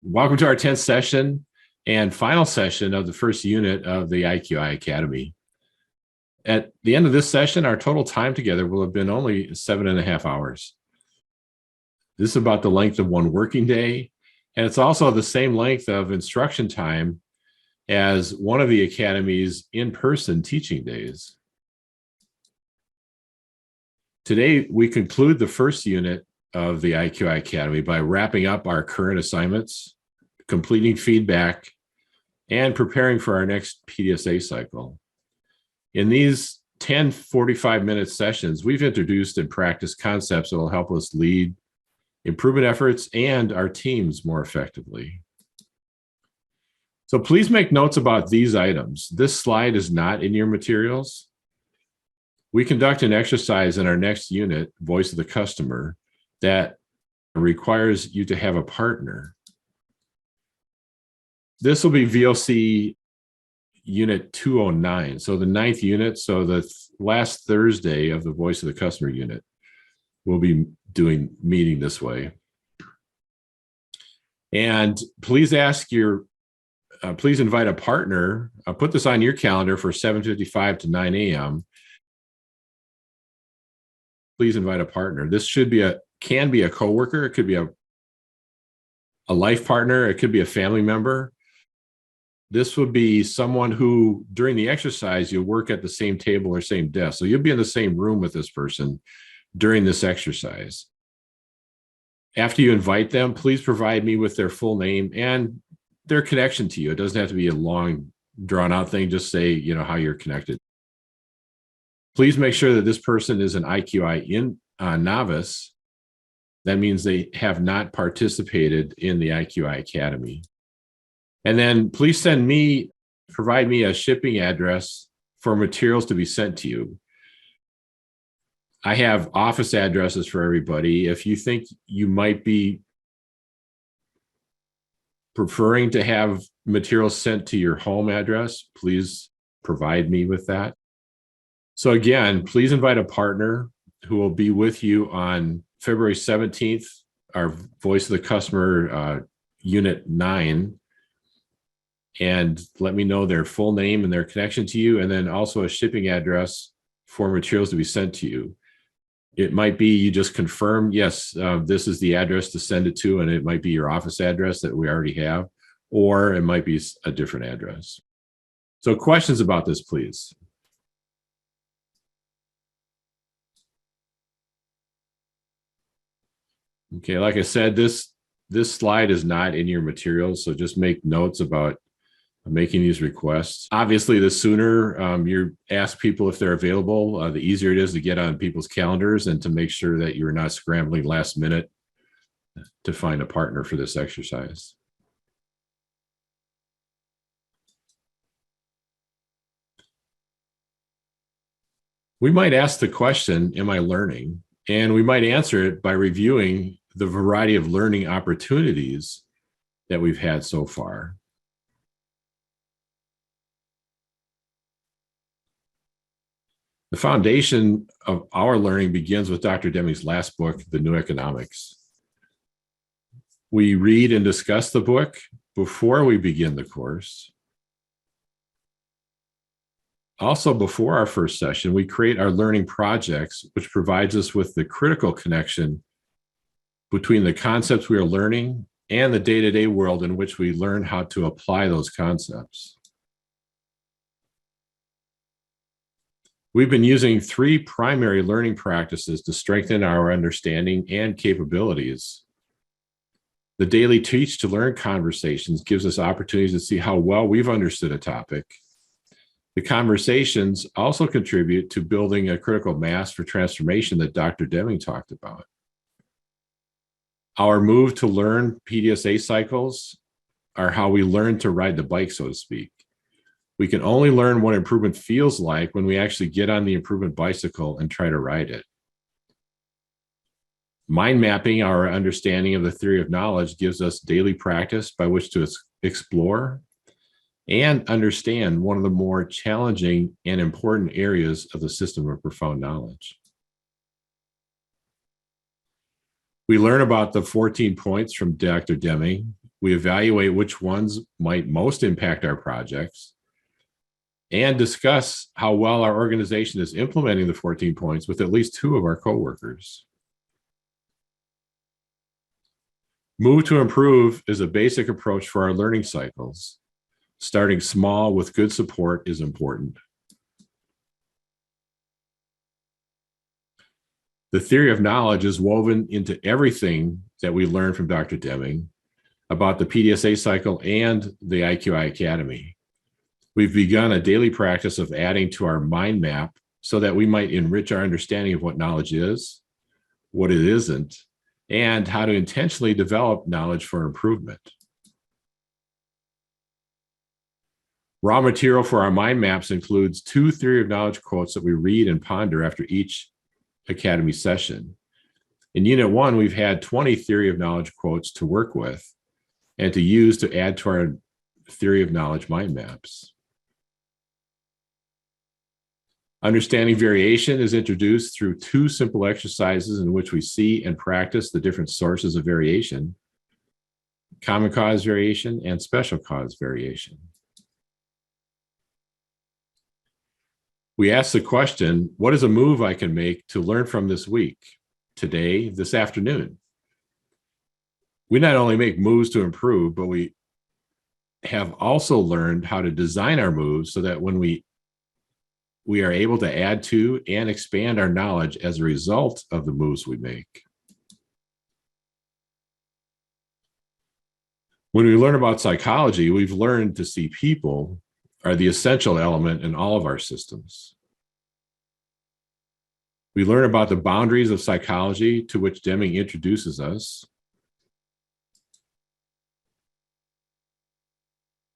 Welcome to our 10th session and final session of the first unit of the IQI Academy. At the end of this session, our total time together will have been only 7.5 hours. This is about the length of one working day, and it's also the same length of instruction time as one of the Academy's in-person teaching days. Today, we conclude the first unit of the IQI Academy by wrapping up our current assignments, completing feedback, and preparing for our next PDSA cycle. In these 10 45-minute sessions, we've introduced and practiced concepts that will help us lead improvement efforts and our teams more effectively. So please make notes about these items. This slide is not in your materials. We conduct an exercise in our next unit, Voice of the Customer, that requires you to have a partner. This will be VOC Unit 209, so the 9th unit, so the last Thursday of the Voice of the Customer unit. We'll be meeting this way. And please please invite a partner. Put this on your calendar for 7:55 to 9 a.m. Please invite a partner. This can be a coworker. It could be a life partner. It could be a family member. This would be someone who, during the exercise, you'll work at the same table or same desk. So you'll be in the same room with this person during this exercise. After you invite them, please provide me with their full name and their connection to you. It doesn't have to be a long, drawn-out thing. Just say, how you're connected. Please make sure that this person is an IQI novice. That means they have not participated in the IQI Academy. And then please provide me a shipping address for materials to be sent to you. I have office addresses for everybody. If you think you might be preferring to have materials sent to your home address, please provide me with that. So again, please invite a partner who will be with you on February 17th, our Voice of the Customer Unit 9, and let me know their full name and their connection to you, and then also a shipping address for materials to be sent to you. It might be you just confirm, yes, this is the address to send it to, and it might be your office address that we already have, or it might be a different address. So questions about this, please. Okay, like I said, this slide is not in your materials, so just make notes about making these requests. Obviously, the sooner you ask people if they're available, the easier it is to get on people's calendars and to make sure that you're not scrambling last minute to find a partner for this exercise. We might ask the question, am I learning? And we might answer it by reviewing the variety of learning opportunities that we've had so far. The foundation of our learning begins with Dr. Deming's last book, The New Economics. We read and discuss the book before we begin the course. Also, before our first session, we create our learning projects, which provides us with the critical connection between the concepts we are learning and the day-to-day world in which we learn how to apply those concepts. We've been using 3 primary learning practices to strengthen our understanding and capabilities. The daily teach to learn conversations gives us opportunities to see how well we've understood a topic. The conversations also contribute to building a critical mass for transformation that Dr. Deming talked about. Our move to learn PDSA cycles are how we learn to ride the bike, so to speak. We can only learn what improvement feels like when we actually get on the improvement bicycle and try to ride it. Mind mapping our understanding of the theory of knowledge gives us daily practice by which to explore and understand one of the more challenging and important areas of the system of profound knowledge. We learn about the 14 points from Dr. Deming We evaluate which ones might most impact our projects and discuss how well our organization is implementing the 14 points with at least 2 of our coworkers. Move to improve is a basic approach for our learning cycles. Starting small with good support is important. The theory of knowledge is woven into everything that we learn from Dr. Deming about the PDSA cycle and the IQI Academy. We've begun a daily practice of adding to our mind map so that we might enrich our understanding of what knowledge is, what it isn't, and how to intentionally develop knowledge for improvement. Raw material for our mind maps includes 2 theory of knowledge quotes that we read and ponder after each Academy session. In Unit 1, we've had 20 theory of knowledge quotes to work with and to use to add to our theory of knowledge mind maps. Understanding variation is introduced through 2 simple exercises in which we see and practice the different sources of variation: common cause variation and special cause variation. We ask the question, what is a move I can make to learn from this week, today, this afternoon? We not only make moves to improve, but we have also learned how to design our moves so that when we are able to add to and expand our knowledge as a result of the moves we make. When we learn about psychology, we've learned to see people are the essential element in all of our systems. We learn about the boundaries of psychology to which Deming introduces us.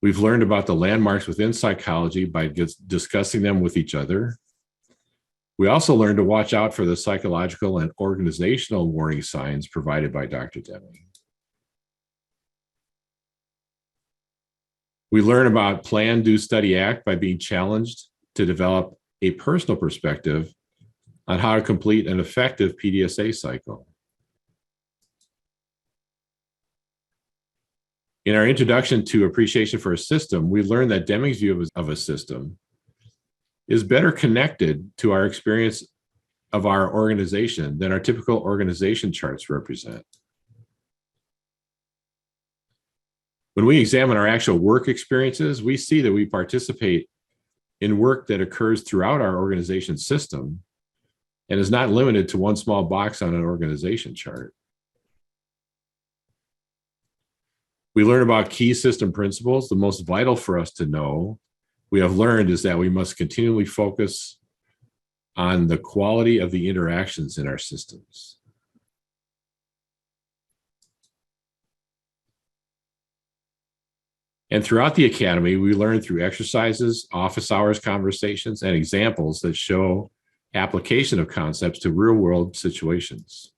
We've learned about the landmarks within psychology by discussing them with each other. We also learned to watch out for the psychological and organizational warning signs provided by Dr. Deming. We learn about plan, do, study, act by being challenged to develop a personal perspective on how to complete an effective PDSA cycle. In our introduction to appreciation for a system, we learned that Deming's view of a system is better connected to our experience of our organization than our typical organization charts represent. When we examine our actual work experiences, we see that we participate in work that occurs throughout our organization system and is not limited to one small box on an organization chart. We learn about key system principles. The most vital for us to know, we have learned, is that we must continually focus on the quality of the interactions in our systems. And throughout the Academy, we learn through exercises, office hours conversations, and examples that show application of concepts to real-world situations.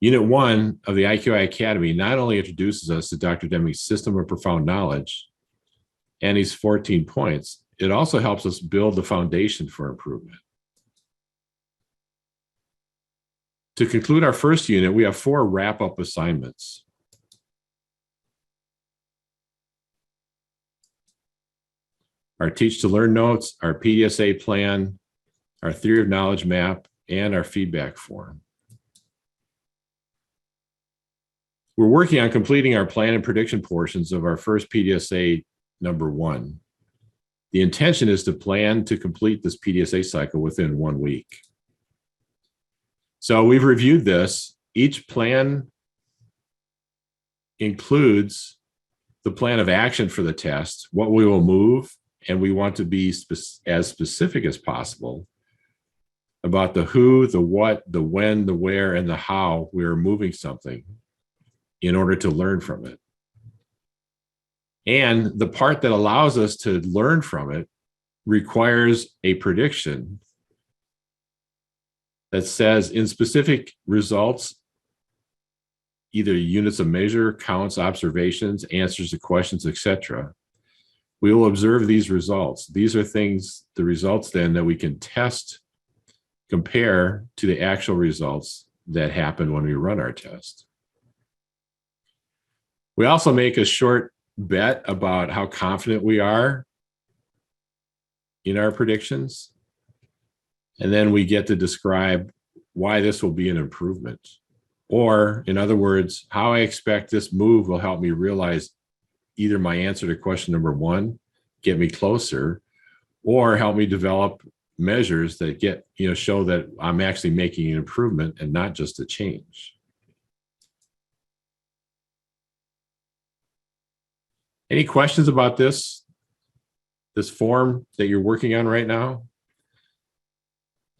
Unit 1 of the IQI Academy not only introduces us to Dr. Deming's system of profound knowledge and his 14 points, it also helps us build the foundation for improvement. To conclude our first unit, we have 4 wrap-up assignments. Our Teach to Learn notes, our PDSA plan, our Theory of Knowledge map, and our feedback form. We're working on completing our plan and prediction portions of our first PDSA number 1. The intention is to plan to complete this PDSA cycle within 1 week. So we've reviewed this. Each plan includes the plan of action for the test, what we will move, and we want to be as specific as possible about the who, the what, the when, the where, and the how we're moving something in order to learn from it. And the part that allows us to learn from it requires a prediction that says in specific results, either units of measure, counts, observations, answers to questions, etc., we will observe these results. These are things, the results then that we can test, compare to the actual results that happen when we run our test. We also make a short bet about how confident we are in our predictions. And then we get to describe why this will be an improvement. Or, in other words, how I expect this move will help me realize either my answer to question number one, get me closer, or help me develop measures that get, show that I'm actually making an improvement and not just a change. Any questions about this form that you're working on right now?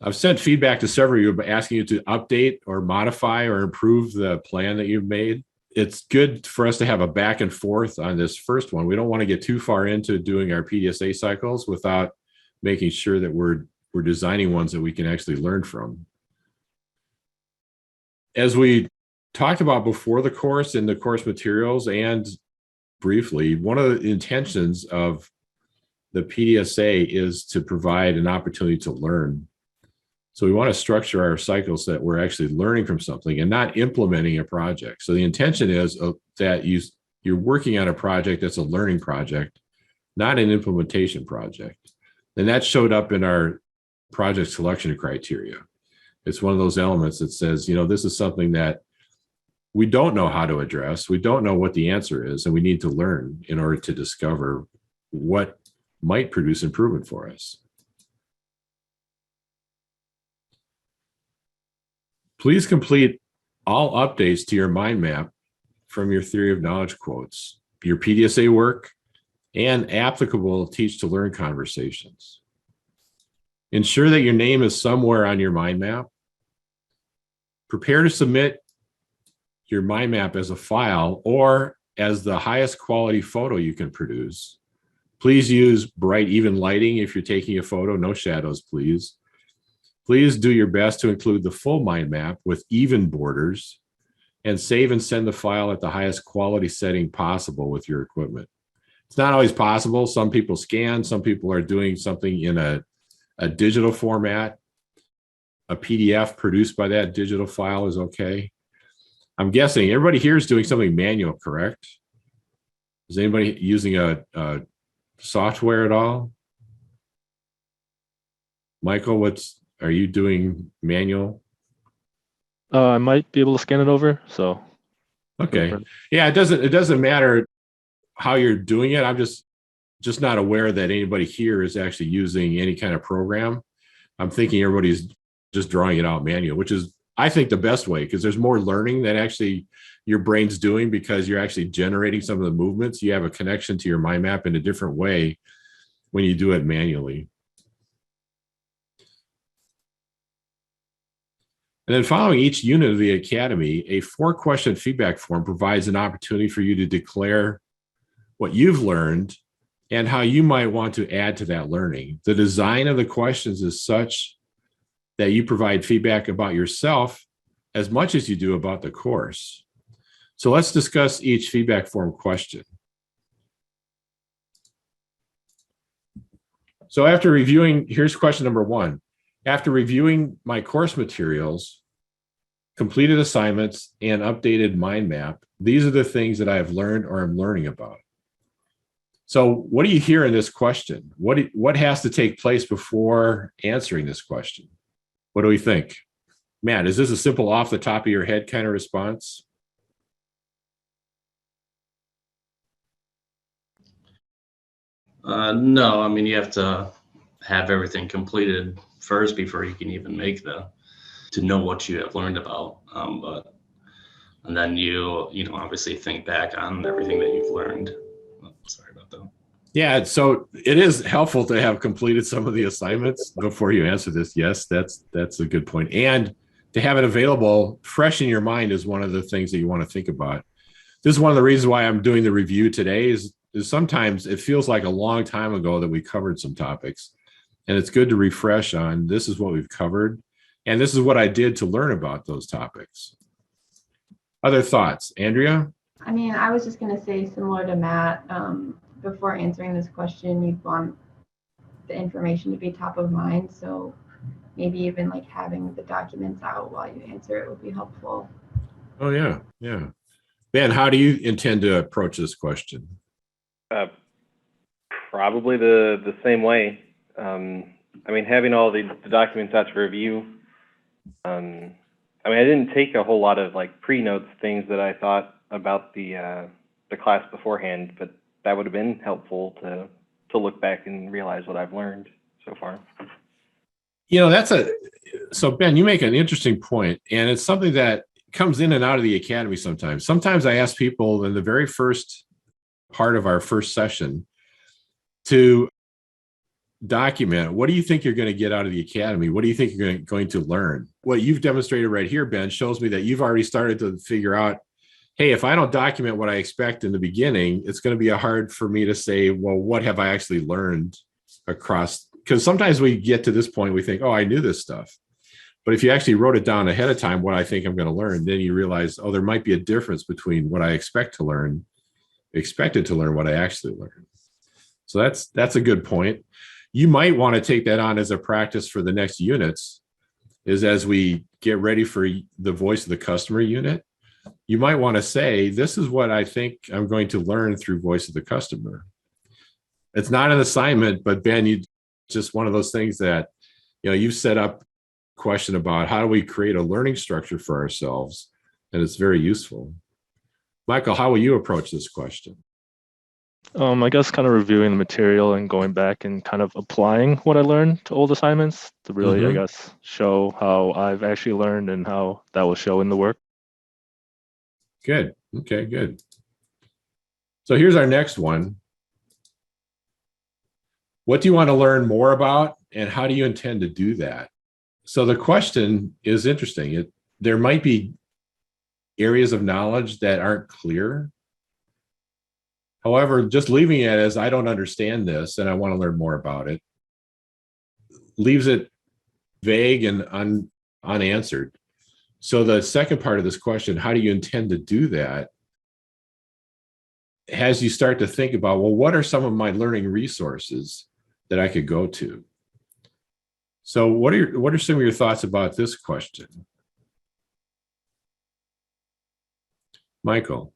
I've sent feedback to several of you by asking you to update or modify or improve the plan that you've made. It's good for us to have a back and forth on this first one. We don't want to get too far into doing our PDSA cycles without making sure that we're designing ones that we can actually learn from. As we talked about before the course in the course materials and briefly, one of the intentions of the PDSA is to provide an opportunity to learn. So we want to structure our cycles so that we're actually learning from something and not implementing a project. So the intention is that you're working on a project that's a learning project, not an implementation project. And that showed up in our project selection criteria. It's one of those elements that says, this is something that we don't know how to address. We don't know what the answer is, and we need to learn in order to discover what might produce improvement for us. Please complete all updates to your mind map from your theory of knowledge quotes, your PDSA work, and applicable teach to learn conversations. Ensure that your name is somewhere on your mind map. Prepare to submit your mind map as a file or as the highest quality photo you can produce. Please use bright, even lighting if you're taking a photo, no shadows, please. Please do your best to include the full mind map with even borders and save and send the file at the highest quality setting possible with your equipment. It's not always possible. Some people scan, some people are doing something in a digital format. A PDF produced by that digital file is okay. I'm guessing everybody here is doing something manual, correct? Is anybody using a software at all? Michael, are you doing manual? I might be able to scan it over. So. Okay. Yeah, it doesn't matter how you're doing it. I'm just not aware that anybody here is actually using any kind of program. I'm thinking everybody's just drawing it out manual, which is, I think, the best way, because there's more learning that actually your brain's doing because you're actually generating some of the movements. You have a connection to your mind map in a different way when you do it manually. And then following each unit of the Academy, a 4-question feedback form provides an opportunity for you to declare what you've learned and how you might want to add to that learning. The design of the questions is such that you provide feedback about yourself as much as you do about the course. So let's discuss each feedback form question. So after reviewing, here's question number 1. After reviewing my course materials, completed assignments, and updated mind map, these are the things that I have learned or am learning about. So what do you hear in this question? What has to take place before answering this question? What do we think? Matt, is this a simple off the top of your head kind of response? No, I mean, you have to have everything completed first before you can even make to know what you have learned about. And then you obviously think back on everything that you've learned. Oh, sorry about that. Yeah, so it is helpful to have completed some of the assignments before you answer this. Yes, that's a good point. And to have it available fresh in your mind is one of the things that you want to think about. This is one of the reasons why I'm doing the review today is sometimes it feels like a long time ago that we covered some topics. And it's good to refresh on this is what we've covered. And this is what I did to learn about those topics. Other thoughts? Andrea? I mean, I was just going to say, similar to Matt, before answering this question, you'd want the information to be top of mind. So maybe even like having the documents out while you answer it would be helpful. Oh, yeah. Yeah. Ben, how do you intend to approach this question? Probably the same way. I mean, having all the documents out to review. I mean, I didn't take a whole lot of like pre-notes, things that I thought about the class beforehand, but that would have been helpful to look back and realize what I've learned so far. You know, so Ben, you make an interesting point, and it's something that comes in and out of the academy sometimes. Sometimes I ask people in the very first part of our first session to document, what do you think you're going to get out of the academy? What do you think you're going to learn? What you've demonstrated right here, Ben, shows me that you've already started to figure out, hey, if I don't document what I expect in the beginning, it's going to be hard for me to say, well, what have I actually learned across? Because sometimes we get to this point, we think, oh, I knew this stuff. But if you actually wrote it down ahead of time, what I think I'm going to learn, then you realize, oh, there might be a difference between what I expected to learn, what I actually learned. So that's a good point. You might want to take that on as a practice for the next units, is as we get ready for the voice of the customer unit, you might want to say, this is what I think I'm going to learn through voice of the customer. It's not an assignment, but Ben, just one of those things that, you know, you've set up a question about how do we create a learning structure for ourselves, and it's very useful. Michael, how will you approach this question? I guess kind of reviewing the material and going back and kind of applying what I learned to old assignments to really, I guess, show how I've actually learned and how that will show in the work. Good. Okay, good. So here's our next one. What do you want to learn more about, and how do you intend to do that? So the question is interesting. There might be areas of knowledge that aren't clear. However, just leaving it as I don't understand this and I want to learn more about it leaves it vague and unanswered. So the second part of this question, how do you intend to do that? As you start to think about, well, what are some of my learning resources that I could go to? So what are some of your thoughts about this question? Michael.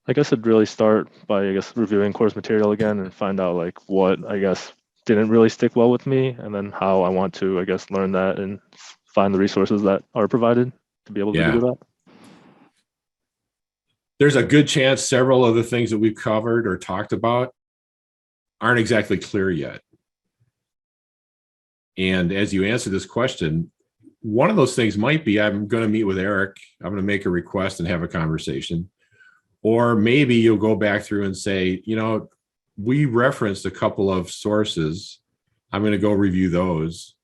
I guess I'd really start by, I guess, reviewing course material again and find out like what, I guess, didn't really stick well with me, and then how I want to, I guess, learn that and find the resources that are provided to be able to do that. There's a good chance several of the things that we've covered or talked about aren't exactly clear yet. And as you answer this question, one of those things might be, I'm going to meet with Eric, I'm going to make a request and have a conversation. Or maybe you'll go back through and say, you know, we referenced a couple of sources. I'm going to go review those.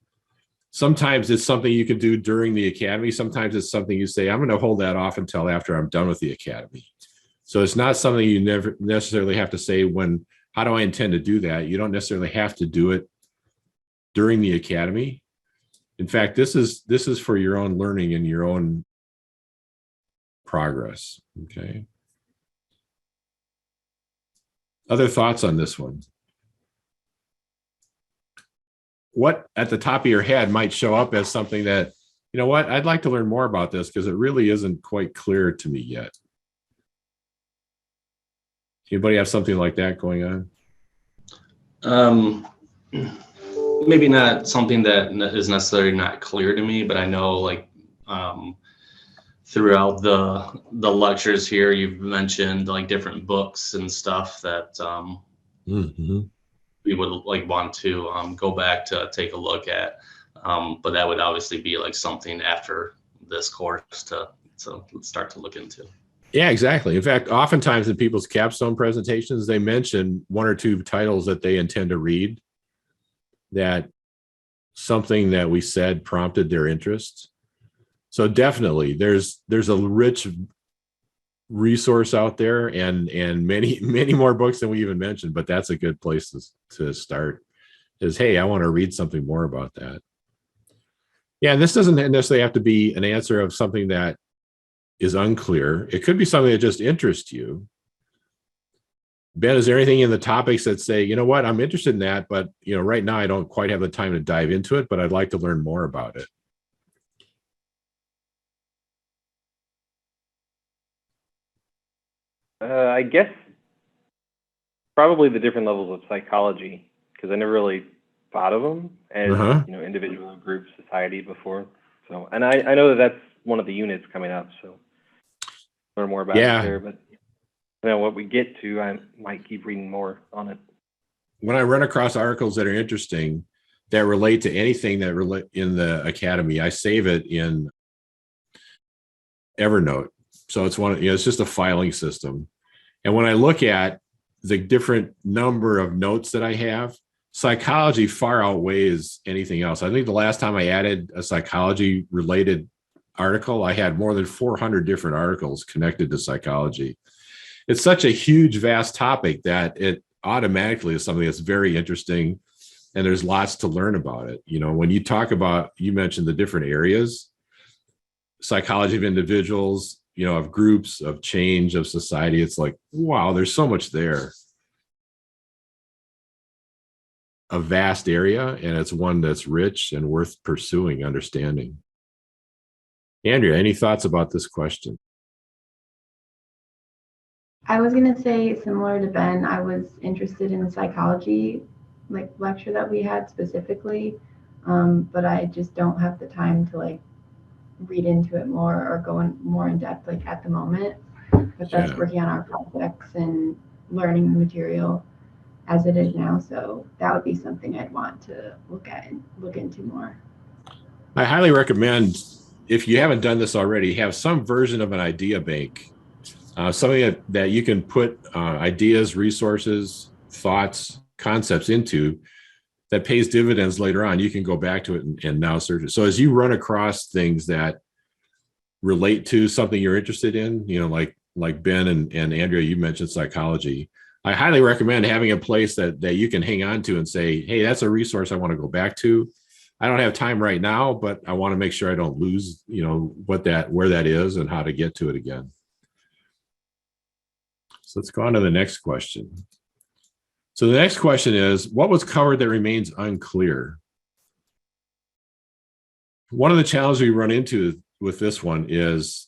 Sometimes it's something you can do during the academy. Sometimes it's something you say, I'm going to hold that off until after I'm done with the academy. So it's not something you never necessarily have to say how do I intend to do that? You don't necessarily have to do it during the academy. In fact, this is for your own learning and your own progress. Okay. Other thoughts on this one? What at the top of your head might show up as something that, you know what, I'd like to learn more about this because it really isn't quite clear to me yet. Anybody have something like that going on? Maybe not something that is necessarily not clear to me, but I know like throughout the lectures here, you've mentioned like different books and stuff that we would like want to go back to take a look at. But that would obviously be like something after this course to start to look into. Yeah, exactly. In fact, oftentimes in people's capstone presentations, they mention one or two titles that they intend to read, that something that we said prompted their interest. So definitely there's a rich resource out there and many more books than we even mentioned, but that's a good place to start is, hey, I want to read something more about that. Yeah, and this doesn't necessarily have to be an answer of something that is unclear. It could be something that just interests you. Ben, is there anything in the topics that say, you know what, I'm interested in that, but you know, right now I don't quite have the time to dive into it, but I'd like to learn more about it? I guess probably the different levels of psychology, because I never really thought of them as individual, group, society before. So, and I know that that's one of the units coming up, so learn more about it there. But what we get to, I might keep reading more on it. When I run across articles that are interesting that relate to anything that relate in the academy, I save it in Evernote. So it's it's just a filing system. And when I look at the different number of notes that I have, psychology far outweighs anything else. I think the last time I added a psychology related article, I had more than 400 different articles connected to psychology. It's such a huge, vast topic that it automatically is something that's very interesting, and there's lots to learn about it. When you talk about, you mentioned the different areas, psychology of individuals, of groups, of change, of society. It's like, wow, there's so much there. A vast area, and it's one that's rich and worth pursuing, understanding. Andrea, any thoughts about this question? I was going to say, similar to Ben, I was interested in the psychology lecture that we had specifically, but I just don't have the time to read into it more or go in more in depth at the moment. But that's working on our projects and learning the material as it is now. So that would be something I'd want to look at and look into more. I highly recommend, if you haven't done this already, have some version of an idea bank. Something that you can put ideas, resources, thoughts, concepts into that pays dividends later on. You can go back to it and now search it. So as you run across things that relate to something you're interested in, like Ben and Andrea, you mentioned psychology. I highly recommend having a place that you can hang on to and say, hey, that's a resource I want to go back to. I don't have time right now, but I want to make sure I don't lose, where that is and how to get to it again. So let's go on to the next question. So the next question is, what was covered that remains unclear? One of the challenges we run into with this one is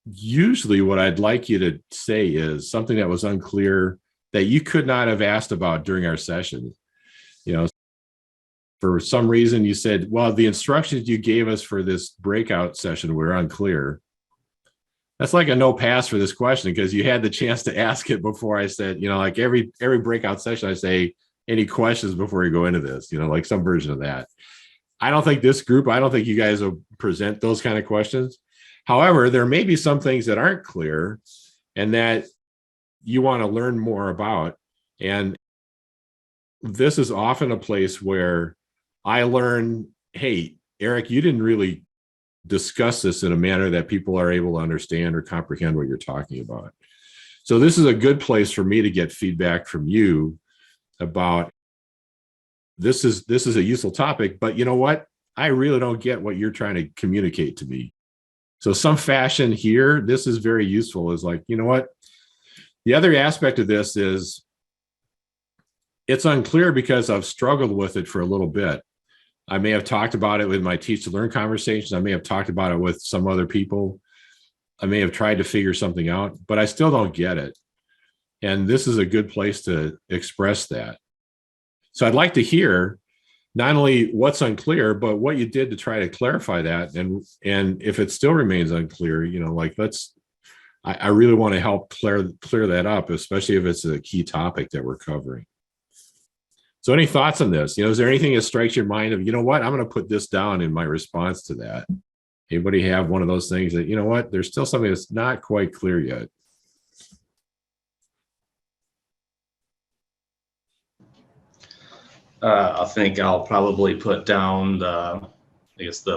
usually what I'd like you to say is something that was unclear that you could not have asked about during our session. For some reason you said, well, the instructions you gave us for this breakout session were unclear. That's like a no pass for this question, because you had the chance to ask it before I said, like every breakout session, I say, any questions before you go into this, like some version of that. I don't think you guys will present those kind of questions. However, there may be some things that aren't clear and that you want to learn more about. And this is often a place where I learn, hey, Eric, you didn't really discuss this in a manner that people are able to understand or comprehend what you're talking about. So this is a good place for me to get feedback from you about this is a useful topic, but you know what? I really don't get what you're trying to communicate to me. So some fashion here, this is very useful, is like, you know what? The other aspect of this is it's unclear because I've struggled with it for a little bit. I may have talked about it with my teach to learn conversations. I may have talked about it with some other people. I may have tried to figure something out, but I still don't get it. And this is a good place to express that. So I'd like to hear not only what's unclear, but what you did to try to clarify that. And if it still remains unclear, I really want to help clear that up, especially if it's a key topic that we're covering. So any thoughts on this? Is there anything that strikes your mind of, what, I'm going to put this down in my response to that? Anybody have one of those things that, what, there's still something that's not quite clear yet? I think I'll probably put down the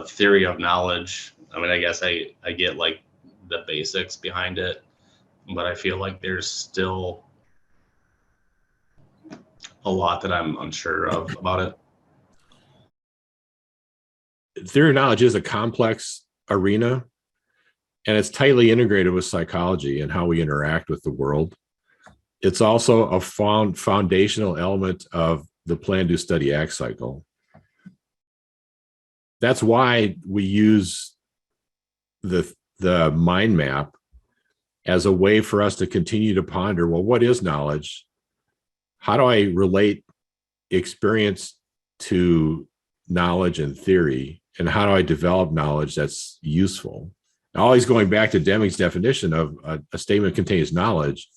theory of knowledge. I guess I get like the basics behind it, but I feel like there's still a lot that I'm unsure of about it. Theory of knowledge is a complex arena, and it's tightly integrated with psychology and how we interact with the world. It's also a foundational element of the plan, do, study, act cycle. That's why we use the mind map as a way for us to continue to ponder, well, what is knowledge? How do I relate experience to knowledge and theory? And how do I develop knowledge that's useful? Always going back to Deming's definition of a statement contains knowledge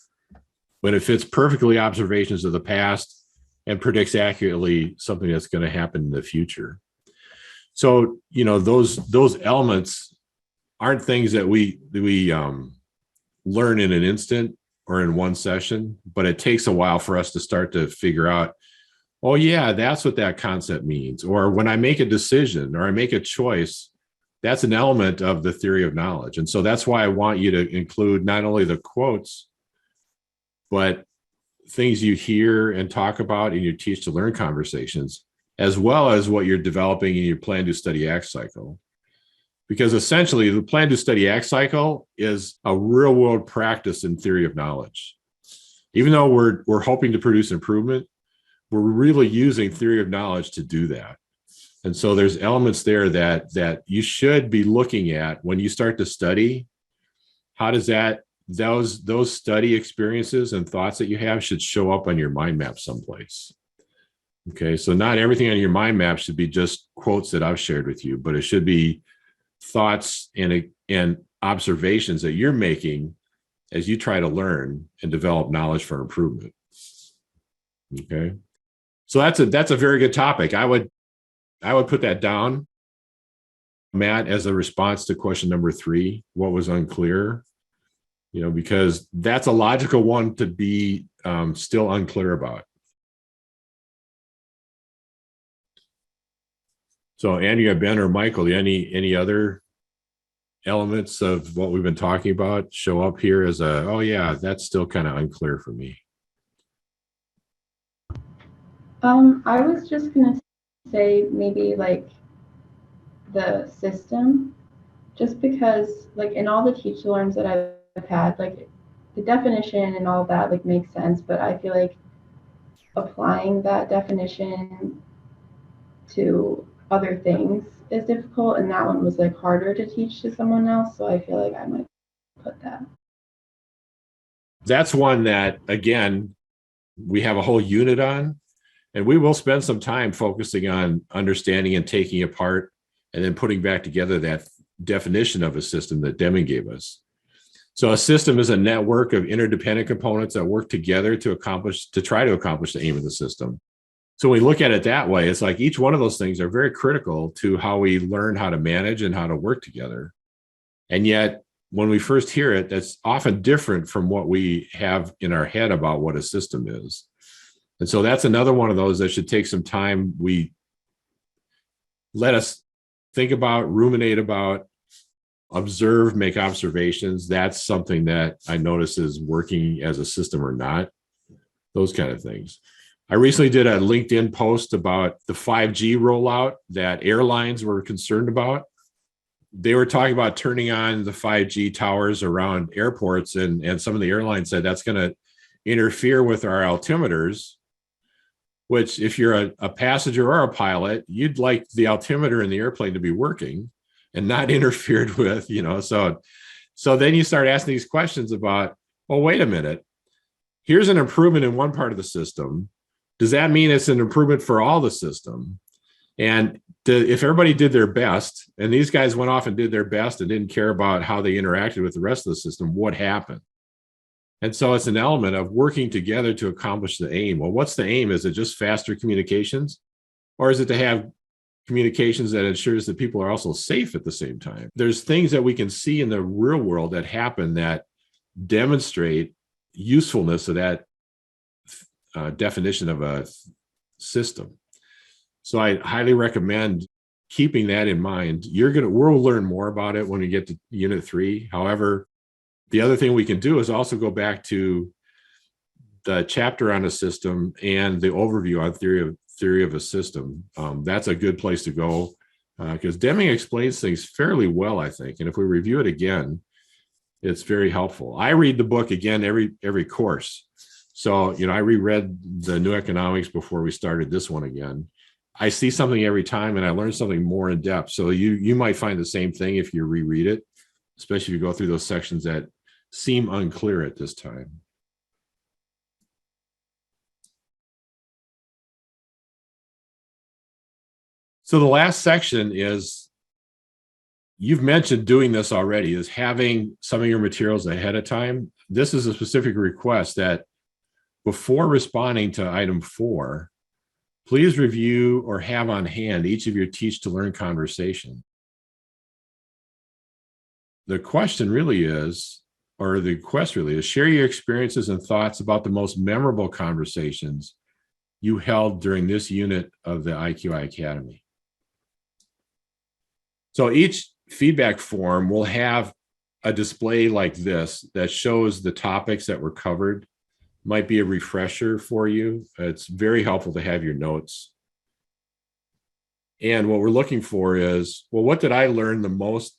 when it fits perfectly observations of the past and predicts accurately something that's going to happen in the future. So, those elements aren't things that we learn in an instant or in one session, but it takes a while for us to start to figure out, oh yeah, that's what that concept means. Or when I make a decision or I make a choice, that's an element of the theory of knowledge. And so that's why I want you to include not only the quotes, but things you hear and talk about in your teach to learn conversations, as well as what you're developing in your plan to study act cycle. Because essentially the plan to study act cycle is a real world practice in theory of knowledge. Even though we're hoping to produce improvement, we're really using theory of knowledge to do that. And so there's elements there that you should be looking at when you start to study. How does those study experiences and thoughts that you have should show up on your mind map someplace. Okay, so not everything on your mind map should be just quotes that I've shared with you, but it should be thoughts and observations that you're making as you try to learn and develop knowledge for improvement. Okay, so that's a very good topic. I would put that down, Matt, as a response to question number 3. What was unclear? Because that's a logical one to be still unclear about. So Andrea, Ben, or Michael, any other elements of what we've been talking about show up here as oh yeah, that's still kind of unclear for me? I was just gonna say maybe like the system, just because like in all the teach to learns that I've had, like the definition and all that like makes sense, but I feel like applying that definition to other things is difficult, and that one was like harder to teach to someone else, so I feel like I might put that. That's one that, again, we have a whole unit on, and we will spend some time focusing on understanding and taking apart and then putting back together that definition of a system that Deming gave us. So a system is a network of interdependent components that work together to try to accomplish the aim of the system. So when we look at it that way, it's like each one of those things are very critical to how we learn how to manage and how to work together. And yet, when we first hear it, that's often different from what we have in our head about what a system is. And so that's another one of those that should take some time. Let us think about, ruminate about, observe, make observations. That's something that I notice is working as a system or not, those kind of things. I recently did a LinkedIn post about the 5G rollout that airlines were concerned about. They were talking about turning on the 5G towers around airports, and some of the airlines said that's going to interfere with our altimeters, which if you're a passenger or a pilot, you'd like the altimeter in the airplane to be working and not interfered with, So then you start asking these questions about, well, wait a minute, here's an improvement in one part of the system. Does that mean it's an improvement for all the system? And if everybody did their best, and these guys went off and did their best and didn't care about how they interacted with the rest of the system, what happened? And so it's an element of working together to accomplish the aim. Well, what's the aim? Is it just faster communications? Or is it to have communications that ensures that people are also safe at the same time? There's things that we can see in the real world that happen that demonstrate usefulness of that definition of a system. So I highly recommend keeping that in mind. We'll learn more about it when we get to Unit 3. However, the other thing we can do is also go back to the chapter on a system and the overview on theory of a system. That's a good place to go because Deming explains things fairly well, I think. And if we review it again, it's very helpful. I read the book again every course. So, I reread the New Economics before we started this one again. I see something every time and I learn something more in depth. So you might find the same thing if you reread it, especially if you go through those sections that seem unclear at this time. So the last section is, you've mentioned doing this already, is having some of your materials ahead of time. This is a specific request that before responding to item 4, please review or have on hand each of your teach to learn conversation. The question really is, or the request really is, share your experiences and thoughts about the most memorable conversations you held during this unit of the IQI Academy. So each feedback form will have a display like this that shows the topics that were covered. Might be a refresher for you. It's very helpful to have your notes. And what we're looking for is, well, what did I learn the most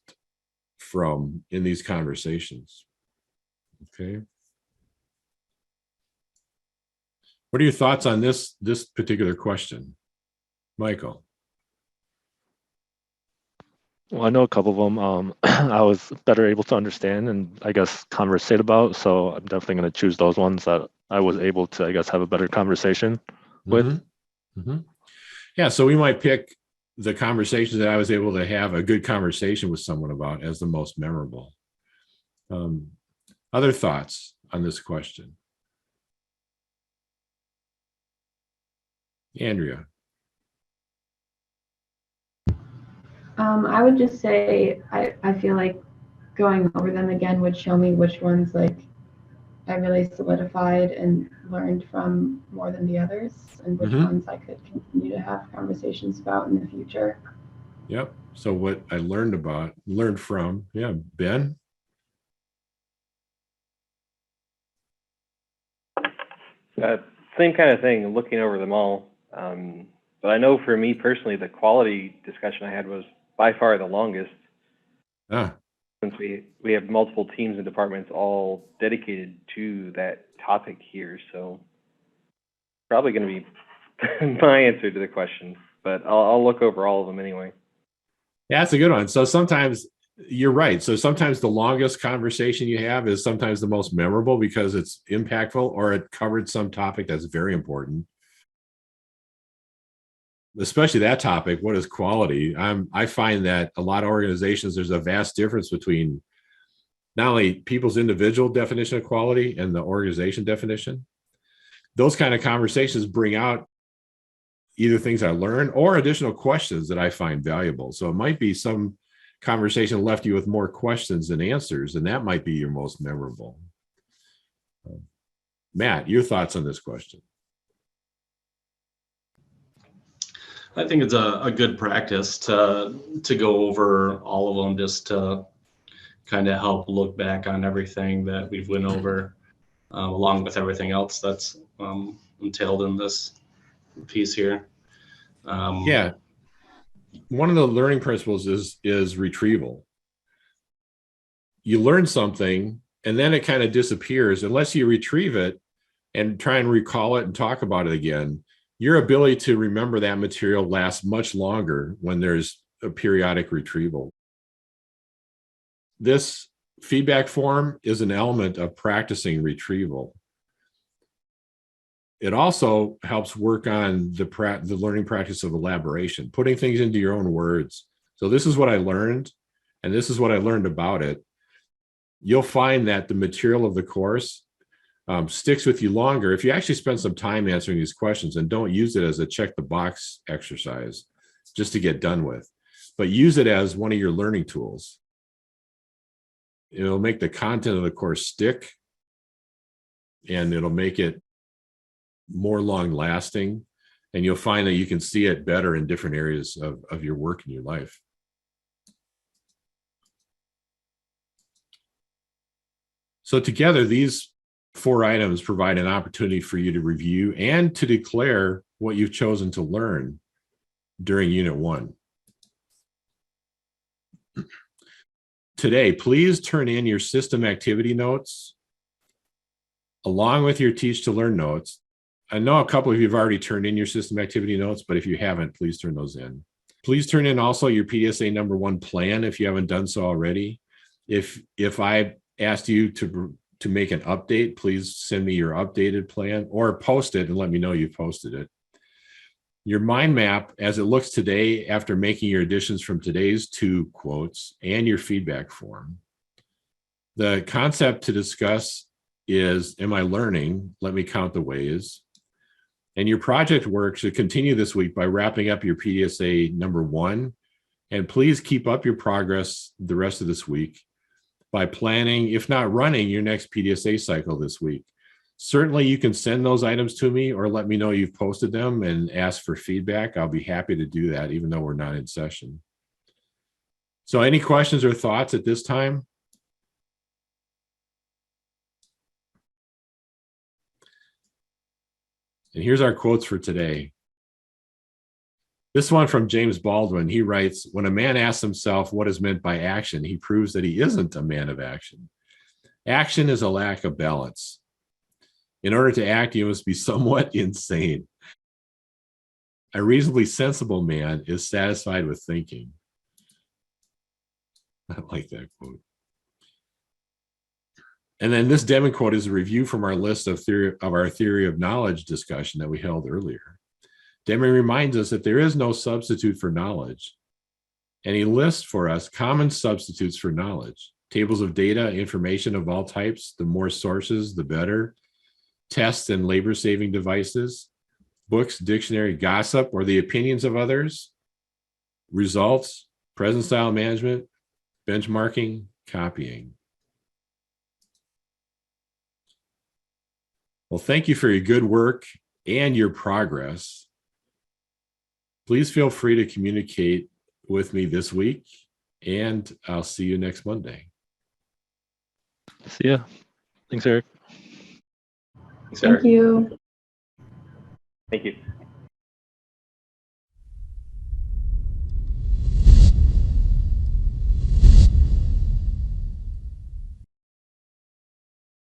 from in these conversations? Okay. What are your thoughts on this particular question, Michael? Well, I know a couple of them I was better able to understand and I guess conversate about. So I'm definitely going to choose those ones that I was able to, I guess, have a better conversation with. Mm-hmm. Mm-hmm. Yeah, so we might pick the conversations that I was able to have a good conversation with someone about as the most memorable. Other thoughts on this question? Andrea. I would just say I feel like going over them again would show me which ones like I really solidified and learned from more than the others, and which ones I could continue to have conversations about in the future. Yep. So what I learned from, yeah, Ben? Same kind of thing, looking over them all. But I know for me personally, the quality discussion I had was by far the longest. Since we have multiple teams and departments all dedicated to that topic here. So probably going to be my answer to the question, but I'll look over all of them anyway. Yeah, that's a good one. So sometimes you're right. So sometimes the longest conversation you have is sometimes the most memorable because it's impactful or it covered some topic that's very important. Especially that topic, what is quality? I find that a lot of organizations, there's a vast difference between not only people's individual definition of quality and the organization definition. Those kind of conversations bring out either things I learned or additional questions that I find valuable. So it might be some conversation left you with more questions than answers, and that might be your most memorable. Matt, your thoughts on this question? I think it's a good practice to go over all of them, just to kind of help look back on everything that we've went over, along with everything else that's entailed in this piece here. Yeah, one of the learning principles is retrieval. You learn something and then it kind of disappears unless you retrieve it and try and recall it and talk about it again. Your ability to remember that material lasts much longer when there's a periodic retrieval. This feedback form is an element of practicing retrieval. It also helps work on the learning practice of elaboration, putting things into your own words. So this is what I learned, and this is what I learned about it. You'll find that the material of the course sticks with you longer if you actually spend some time answering these questions and don't use it as a check the box exercise just to get done with, but use it as one of your learning tools. It'll make the content of the course stick, and it'll make it more long lasting, and you'll find that you can see it better in different areas of your work and your life. So together, these 4 items provide an opportunity for you to review and to declare what you've chosen to learn during Unit 1. Today, please turn in your system activity notes along with your Teach to Learn notes. I know a couple of you have already turned in your system activity notes, but if you haven't, please turn those in. Please turn in also your PDSA number 1 plan if you haven't done so already. If I asked you to make an update, please send me your updated plan or post it and let me know you posted it. Your mind map, as it looks today after making your additions from today's 2 quotes, and your feedback form. The concept to discuss is, am I learning? Let me count the ways. And your project work should continue this week by wrapping up your PDSA number 1. And please keep up your progress the rest of this week by planning, if not running, your next PDSA cycle this week. Certainly you can send those items to me or let me know you've posted them and ask for feedback. I'll be happy to do that even though we're not in session. So any questions or thoughts at this time? And here's our quotes for today. This one from James Baldwin. He writes, when a man asks himself what is meant by action, he proves that he isn't a man of action. Action is a lack of balance. In order to act, you must be somewhat insane. A reasonably sensible man is satisfied with thinking. I like that quote. And then this Deming quote is a review from our list of our theory of knowledge discussion that we held earlier. Deming reminds us that there is no substitute for knowledge. And he lists for us common substitutes for knowledge. Tables of data, information of all types, the more sources, the better. Tests and labor-saving devices, books, dictionary, gossip, or the opinions of others, results, present style management, benchmarking, copying. Well, thank you for your good work and your progress. Please feel free to communicate with me this week, and I'll see you next Monday. See ya. Thanks, Eric. Thanks, Eric. Thank you. Thank you.